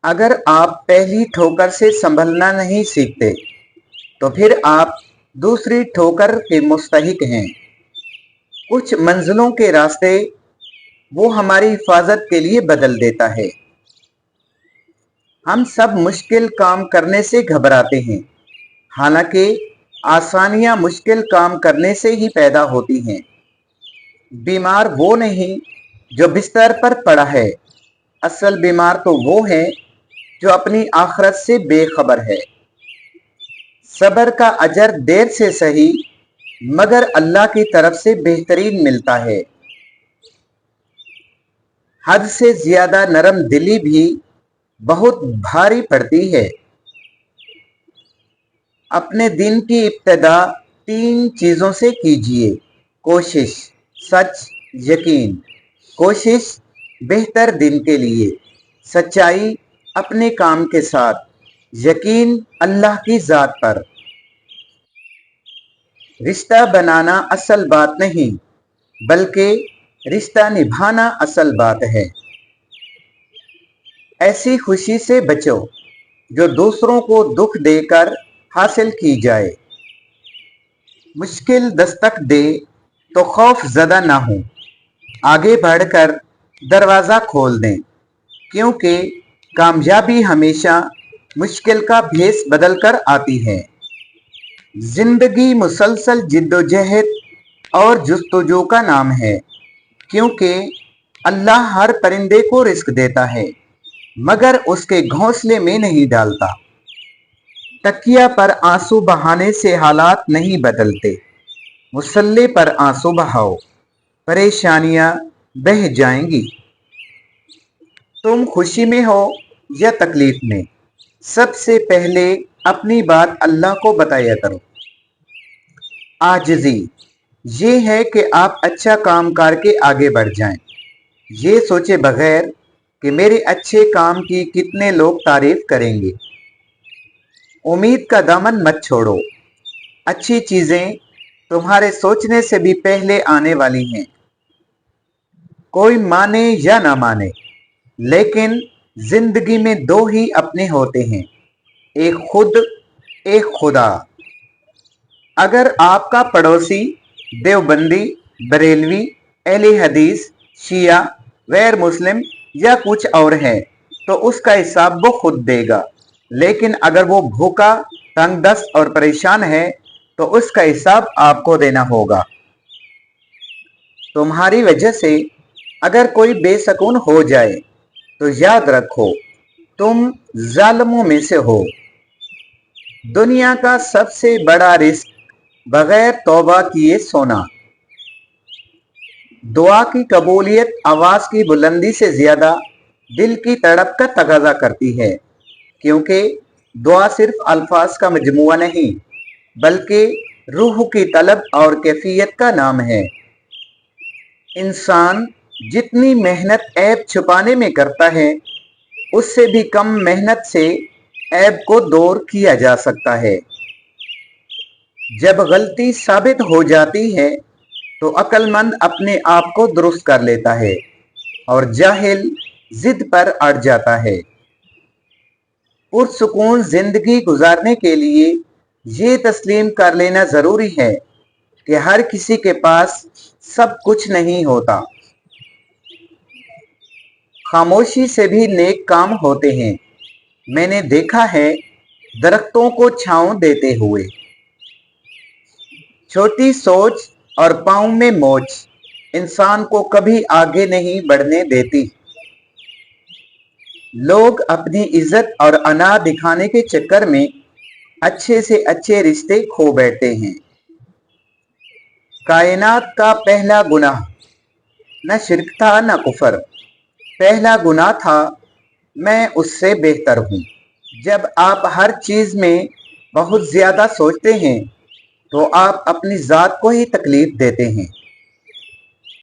अगर आप पहली ठोकर से संभलना नहीं सीखते तो फिर आप दूसरी ठोकर के मुस्तहिक हैं। कुछ मंजिलों के रास्ते वो हमारी हिफाजत के लिए बदल देता है। हम सब मुश्किल काम करने से घबराते हैं, हालांकि आसानियां मुश्किल काम करने से ही पैदा होती हैं। बीमार वो नहीं जो बिस्तर पर पड़ा है, असल बीमार तो वो है जो अपनी आखिरत से बेखबर है। सब्र का अजर देर से सही मगर अल्लाह की तरफ से बेहतरीन मिलता है। हद से ज्यादा नरम दिली भी बहुत भारी पड़ती है। अपने दिन की इब्तिदा 3 चीजों से कीजिए: कोशिश, सच, यकीन। कोशिश बेहतर दिन के लिए, सच्चाई अपने काम के साथ, यकीन अल्लाह की जात पर। रिश्ता बनाना असल बात नहीं बल्कि रिश्ता निभाना असल बात है। ऐसी खुशी से बचो जो दूसरों को दुख देकर हासिल की जाए। मुश्किल दस्तक दे तो खौफ ज़दा ना हो, आगे बढ़कर दरवाज़ा खोल दें, क्योंकि कामयाबी हमेशा मुश्किल का भेस बदल कर आती है। जिंदगी मुसलसल जिद्दोजहद और जुस्तजू का नाम है, क्योंकि अल्लाह हर परिंदे को रिस्क देता है मगर उसके घोंसले में नहीं डालता। तकिया पर आंसू बहाने से हालात नहीं बदलते, मुसल्ले पर आंसू बहाओ, परेशानियां बह जाएंगी। तुम खुशी में हो या तकलीफ में, सबसे पहले अपनी बात अल्लाह को बताया करो। आजिज़ी ये है कि आप अच्छा काम करके आगे बढ़ जाएं, ये सोचे बगैर कि मेरे अच्छे काम की कितने लोग तारीफ करेंगे। उम्मीद का दामन मत छोड़ो, अच्छी चीजें तुम्हारे सोचने से भी पहले आने वाली हैं। कोई माने या ना माने, लेकिन जिंदगी में 2 ही अपने होते हैं, एक खुद, एक खुदा। अगर आपका पड़ोसी देवबंदी, बरेलवी, अहले हदीस, शिया, गैर मुस्लिम या कुछ और है तो उसका हिसाब वो खुद देगा, लेकिन अगर वो भूखा, तंगदस्त और परेशान है तो उसका हिसाब आपको देना होगा। तुम्हारी वजह से अगर कोई बेसकून हो जाए तो याद रखो तुम जालिमों में से हो। दुनिया का सबसे बड़ा रिस्क बगैर तौबा किए सोना। दुआ की कबूलियत आवाज की बुलंदी से ज्यादा दिल की तड़प का तकाजा करती है, क्योंकि दुआ सिर्फ अल्फाज का मजमुआ नहीं बल्कि रूह की तलब और कैफियत का नाम है। इंसान जितनी मेहनत ऐब छुपाने में करता है उससे भी कम मेहनत से ऐब को दूर किया जा सकता है। जब गलती साबित हो जाती है तो अक्लमंद अपने आप को दुरुस्त कर लेता है और जाहिल जिद पर अड़ जाता है। पुरसुकून जिंदगी गुजारने के लिए ये तस्लीम कर लेना जरूरी है कि हर किसी के पास सब कुछ नहीं होता। खामोशी से भी नेक काम होते हैं। मैंने देखा है दरख्तों को छांव देते हुए। छोटी सोच और पाँव में मोच इंसान को कभी आगे नहीं बढ़ने देती। लोग अपनी इज्जत और अना दिखाने के चक्कर में अच्छे से अच्छे रिश्ते खो बैठते हैं। कायनात का पहला गुनाह न शिर्क था न कुफर, पहला गुनाह था मैं उससे बेहतर हूँ। जब आप हर चीज में बहुत ज्यादा सोचते हैं तो आप अपनी जात को ही तकलीफ देते हैं।